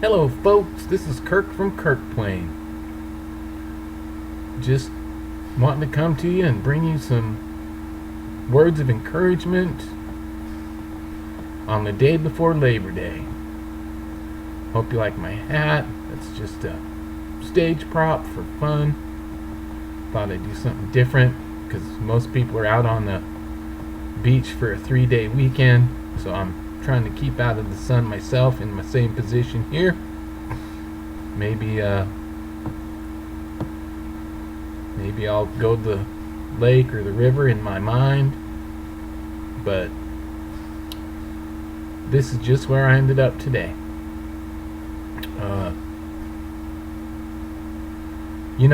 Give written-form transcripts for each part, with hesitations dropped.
Hello, folks. This is Kirk from Kirk Plain. Just wanting to come to you and bring you some words of encouragement on the day before Labor Day. Hope you like my hat. It's just a stage prop for fun. Thought I'd do something different because most people are out on the beach for a 3-day weekend, so I'm trying to keep out of the sun myself in my same position here. Maybe I'll go to the lake or the river in my mind, but this is just where I ended up today.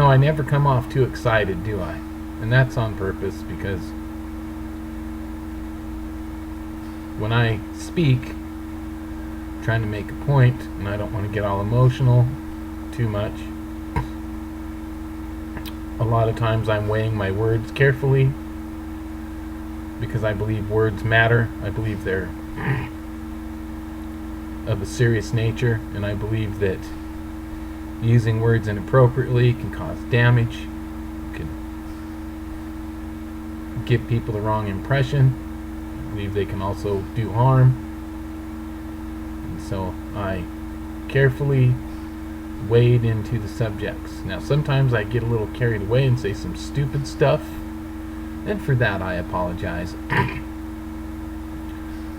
I never come off too excited, do I? And that's on purpose, because when I speak, I'm trying to make a point, and I don't want to get all emotional too much. A lot of times I'm weighing my words carefully because I believe words matter. I believe they're of a serious nature, and I believe that using words inappropriately can cause damage, can give people the wrong impression. I believe they can also do harm. And so I carefully wade into the subjects. Now, sometimes I get a little carried away and say some stupid stuff, and for that I apologize.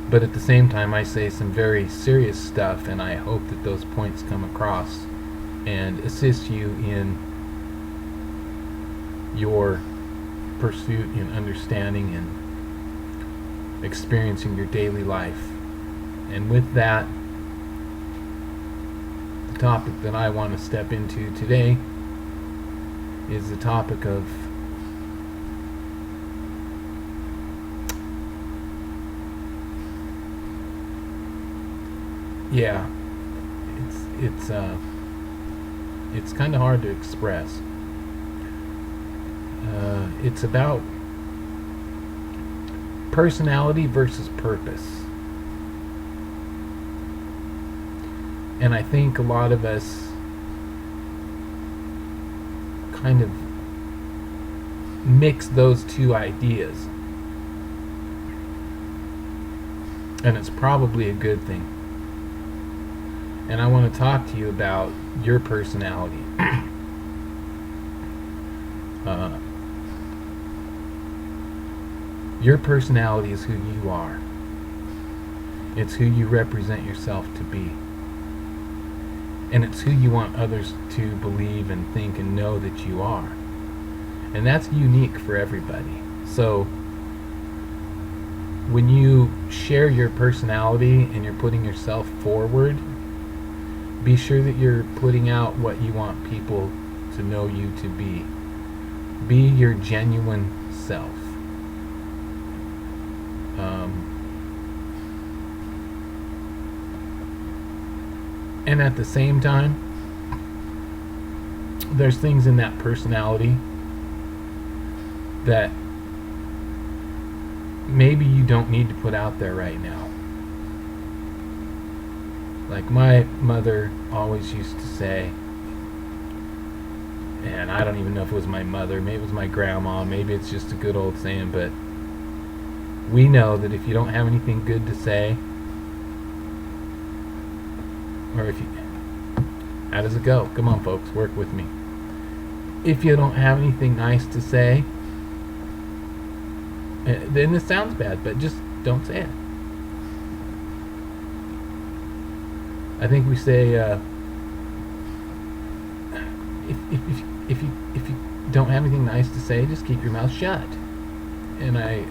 But at the same time, I say some very serious stuff, and I hope that those points come across and assist you in your pursuit in understanding and experiencing your daily life. And with that, the topic that I want to step into today is the topic of it's kind of hard to express. It's about personality versus purpose. And I think a lot of us kind of mix those two ideas. And it's probably a good thing. And I want to talk to you about your personality. Your personality is who you are. It's who you represent yourself to be. And it's who you want others to believe and think and know that you are. And that's unique for everybody. So when you share your personality and you're putting yourself forward, be sure that you're putting out what you want people to know you to be. Be your genuine self. And at the same time, there's things in that personality that maybe you don't need to put out there right now. Like my mother always used to say, and I don't even know if it was my mother, maybe it was my grandma, maybe it's just a good old saying, but we know that if you don't have anything good to say, or if you, how does it go? Come on, folks, work with me. If you don't have anything nice to say, then this sounds bad, but just don't say it. I think we say, if you don't have anything nice to say, just keep your mouth shut. And I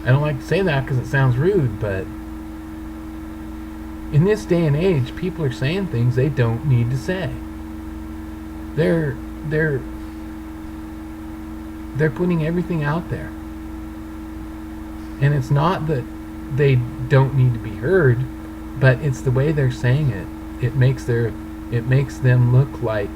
don't like to say that because it sounds rude, but in this day and age, people are saying things they don't need to say. They're putting everything out there. And it's not that they don't need to be heard, but it's the way they're saying it. It makes them look like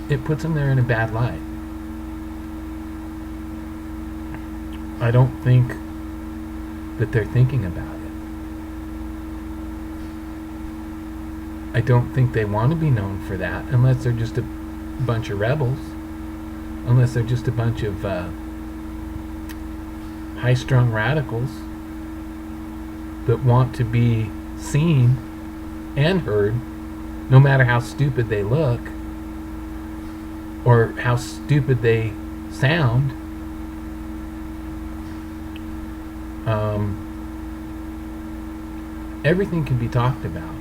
it puts them there in a bad light. I don't think that they're thinking about it. I don't think they want to be known for that unless they're just a bunch of rebels. Unless they're just a bunch of high-strung radicals that want to be seen and heard no matter how stupid they look or how stupid they sound. Everything can be talked about,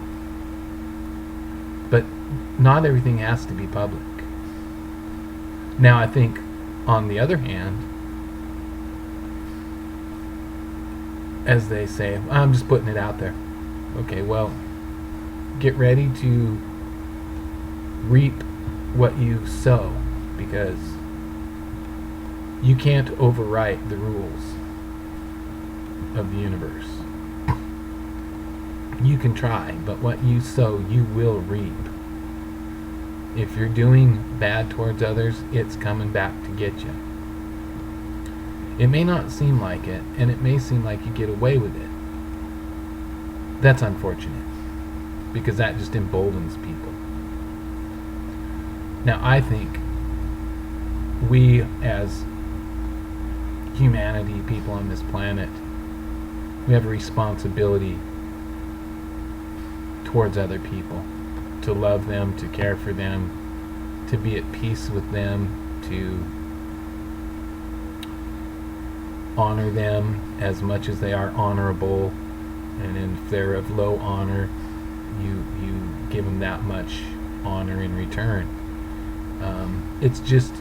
but not everything has to be public. Now, I think, on the other hand, as they say, I'm just putting it out there. Okay, well, get ready to reap what you sow, because you can't overwrite the rules of the universe. You can try, but what you sow, you will reap. If you're doing bad towards others, it's coming back to get you. It may not seem like it, and it may seem like you get away with it. That's unfortunate, because that just emboldens people. Now, I think we, as humanity, people on this planet, we have a responsibility towards other people, to love them, to care for them, to be at peace with them, to honor them as much as they are honorable, and if they're of low honor, you give them that much honor in return. It's just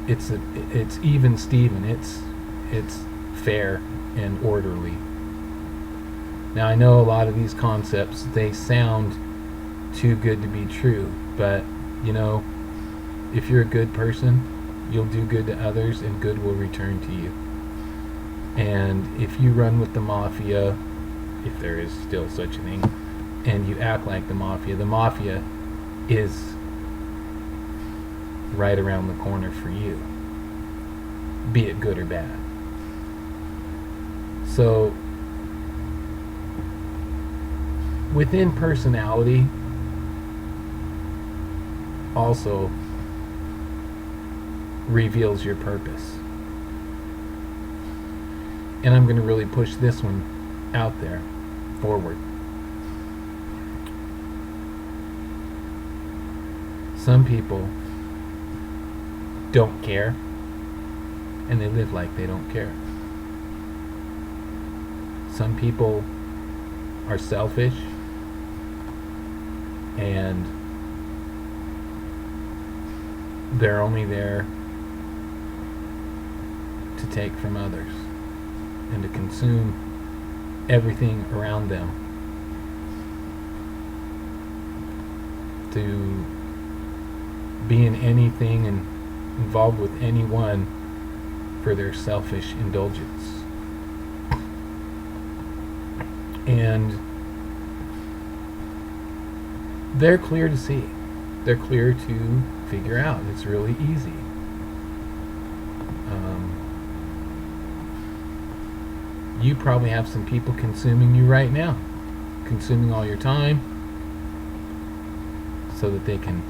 it's even Steven. It's fair and orderly. Now, I know a lot of these concepts, they sound too good to be true, but if you're a good person, you'll do good to others and good will return to you. And if you run with the mafia, if there is still such a thing, and you act like the mafia is right around the corner for you, be it good or bad. So within personality also reveals your purpose. And I'm going to really push this one out there, forward. Some people don't care, and they live like they don't care. Some people are selfish, and they're only there to take from others and to consume everything around them, to be in anything and involved with anyone for their selfish indulgence. And they're clear to see. They're clear to figure out. It's really easy. You probably have some people consuming you right now, consuming all your time, so that they can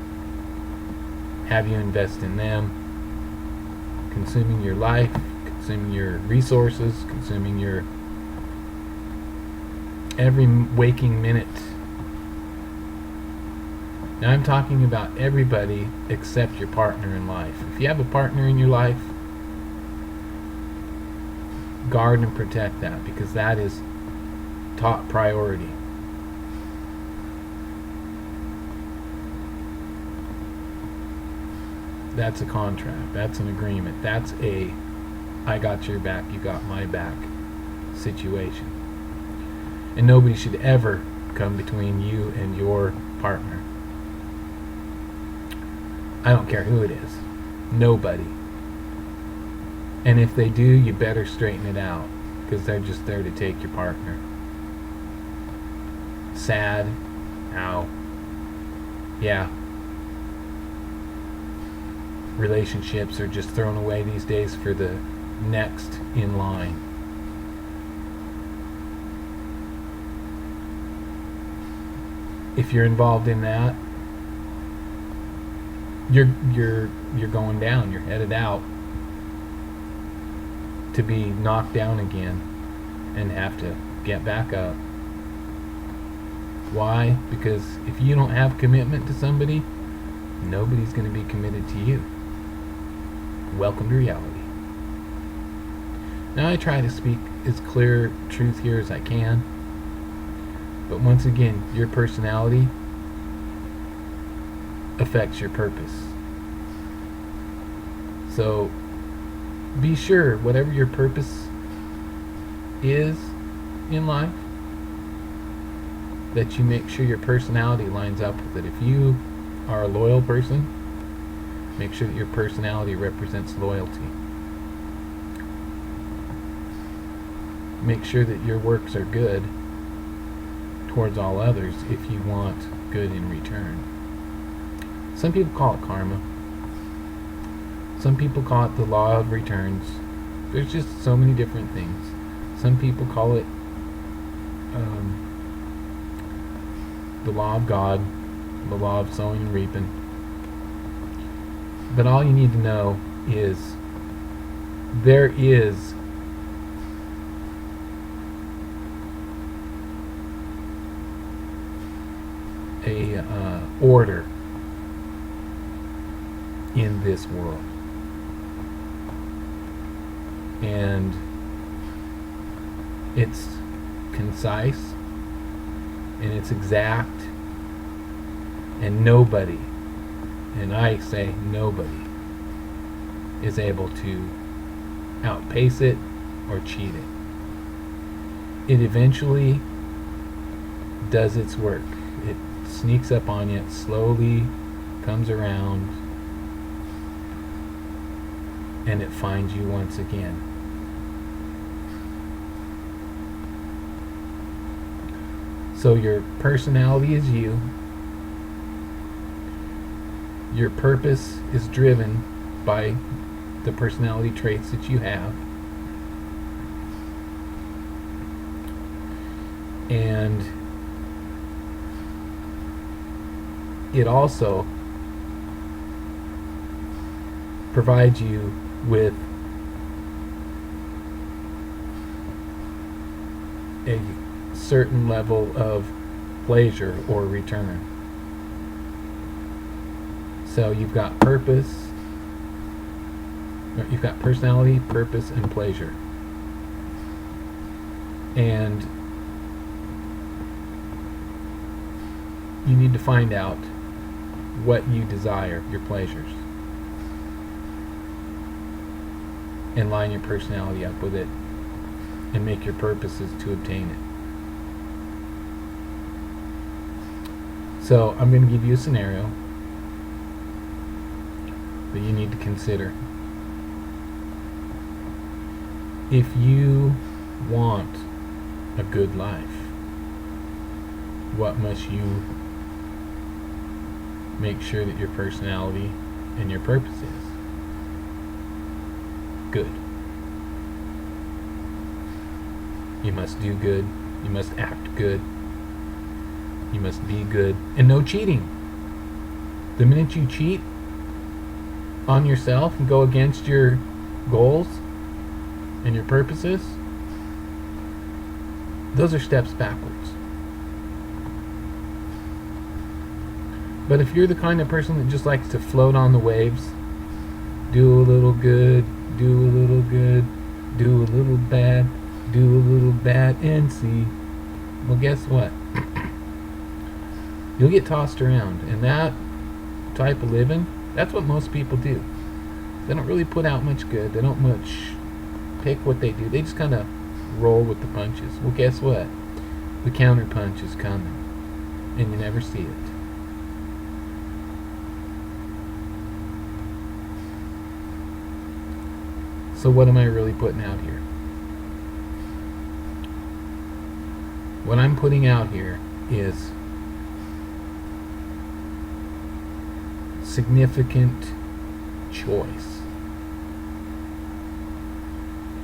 have you invest in them, consuming your life, consuming your resources, consuming your every waking minute. Now, I'm talking about everybody except your partner in life. If you have a partner in your life, guard and protect that, because that is top priority. That's a contract. That's an agreement. That's a I got your back, you got my back situation. And nobody should ever come between you and your partner. I don't care who it is. Nobody. And if they do, you better straighten it out, because they're just there to take your partner. Sad. How? Yeah. Relationships are just thrown away these days for the next in line. If you're involved in that, you're going down. You're headed out to be knocked down again and have to get back up. Why? Because if you don't have commitment to somebody, nobody's going to be committed to you. Welcome to reality. Now I try to speak as clear truth here as I can, but once again, your personality affects your purpose. So be sure whatever your purpose is in life, that you make sure your personality lines up with it. If you are a loyal person, make sure that your personality represents loyalty. Make sure that your works are good towards all others if you want good in return. Some people call it karma. Some people call it the law of returns. There's just so many different things. Some people call it the law of God, the law of sowing and reaping. But all you need to know is there is a order in this world, and it's concise and it's exact, and nobody, and I say nobody, is able to outpace it or cheat it. It eventually does its work. It sneaks up on you, it slowly comes around, and it finds you once again. So your personality is you. Your purpose is driven by the personality traits that you have. And it also provides you with a certain level of pleasure or return. So you've got purpose, you've got personality, purpose, and pleasure. And you need to find out what you desire, your pleasures, and line your personality up with it, and make your purposes to obtain it. So I'm going to give you a scenario that you need to consider. If you want a good life, what must you make sure that your personality and your purpose is? Good. You must do good. You must act good. You must be good. And no cheating. The minute you cheat on yourself and go against your goals and your purposes, those are steps backwards. But if you're the kind of person that just likes to float on the waves, do a little good, do a little good, do a little bad, do a little bad, and see, well, guess what? You'll get tossed around. And that type of living, that's what most people do. They don't really put out much good. They don't much pick what they do. They just kind of roll with the punches. Well, guess what? The counter punch is coming, and you never see it. So what am I really putting out here? What I'm putting out here is significant choice.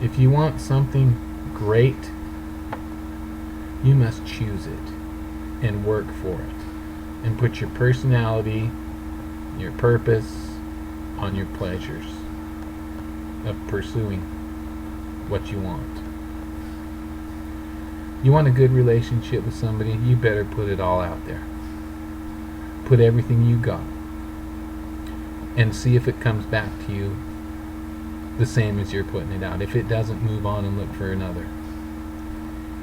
If you want something great, you must choose it and work for it and put your personality, your purpose on your pleasures of pursuing what you want. You want a good relationship with somebody, you better put it all out there. Put everything you got and see if it comes back to you the same as you're putting it out. If it doesn't, move on and look for another.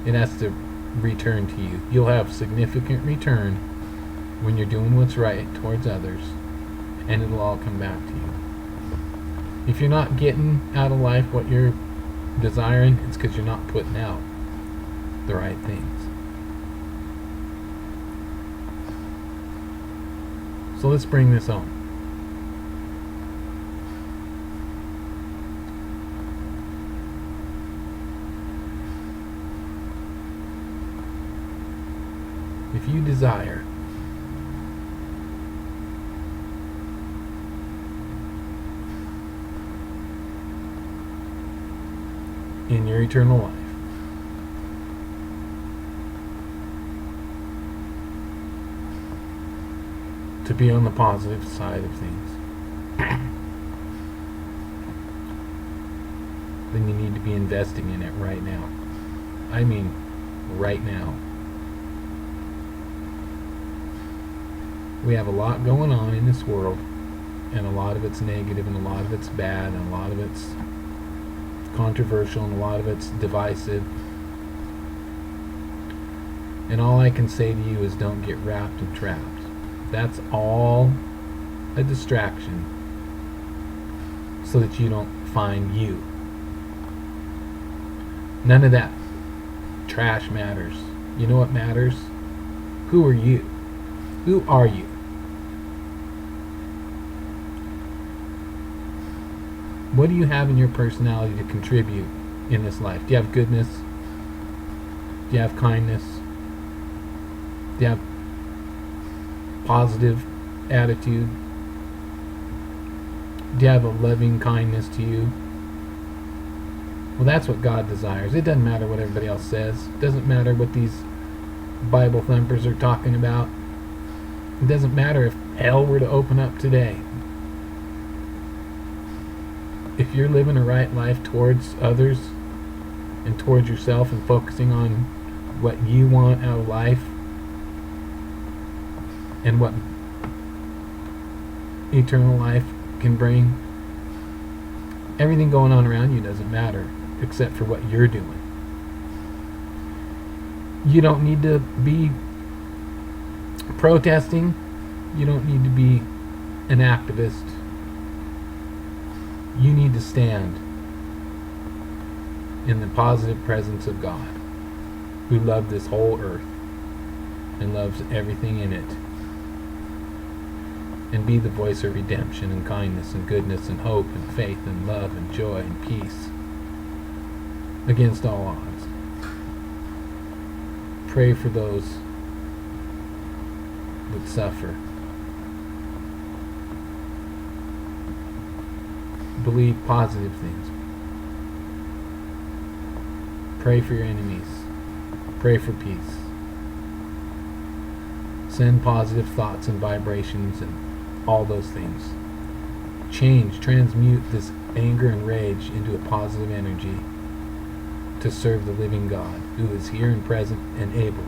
It has to return to you. You'll have significant return when you're doing what's right towards others, and it'll all come back to you. If you're not getting out of life what you're desiring, it's because you're not putting out the right things. So let's bring this on. If you desire in your eternal life to be on the positive side of things, then you need to be investing in it right now. I mean, right now. We have a lot going on in this world, and a lot of it's negative, and a lot of it's bad, and a lot of it's controversial, and a lot of it's divisive. And all I can say to you is don't get wrapped and trapped. That's all a distraction so that you don't find you. None of that trash matters. You know what matters? Who are you? Who are you? What do you have in your personality to contribute in this life? Do you have goodness? Do you have kindness? Do you have positive attitude? Do you have a loving kindness to you? Well, that's what God desires. It doesn't matter what everybody else says. It doesn't matter what these Bible thumpers are talking about. It doesn't matter if hell were to open up today. If you're living a right life towards others and towards yourself and focusing on what you want out of life and what eternal life can bring, everything going on around you doesn't matter except for what you're doing. You don't need to be protesting. You don't need to be an activist. You need to stand in the positive presence of God, who loved this whole earth and loves everything in it, and be the voice of redemption and kindness and goodness and hope and faith and love and joy and peace against all odds. Pray for those that suffer. Believe positive things. Pray for your enemies. Pray for peace. Send positive thoughts and vibrations and all those things. Transmute this anger and rage into a positive energy to serve the living God, who is here and present and able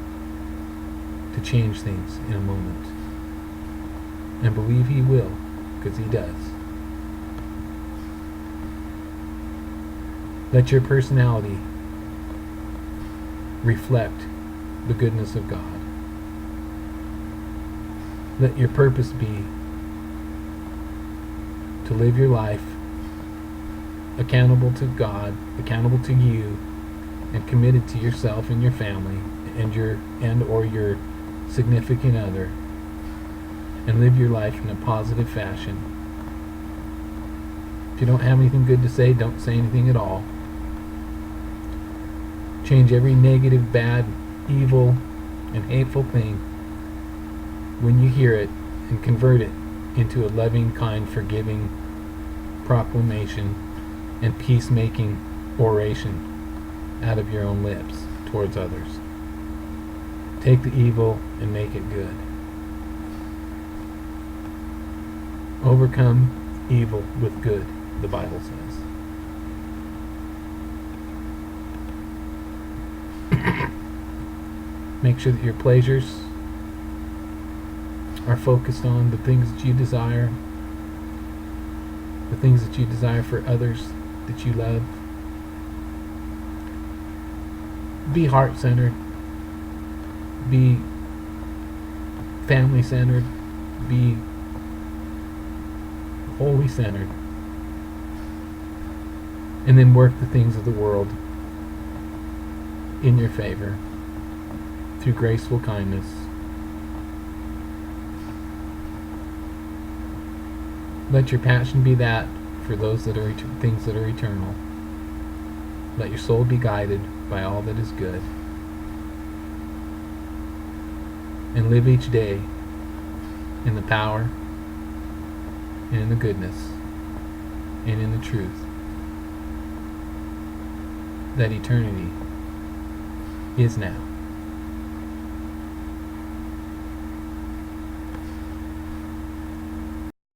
to change things in a moment. And believe He will, because He does. Let your personality reflect the goodness of God. Let your purpose be to live your life accountable to God, accountable to you, and committed to yourself and your family and your significant other, and live your life in a positive fashion. If you don't have anything good to say, don't say anything at all. Change every negative, bad, evil, and hateful thing when you hear it, and convert it into a loving, kind, forgiving proclamation and peacemaking oration out of your own lips towards others. Take the evil and make it good. Overcome evil with good, the Bible says. Make sure that your pleasures are focused on the things that you desire, the things that you desire for others that you love. Be heart-centered. Be family-centered. Be holy-centered. And then work the things of the world in your favor through graceful kindness. Let your passion be that for those that are things that are eternal. Let your soul be guided by all that is good. And live each day in the power and in the goodness and in the truth that eternity is now.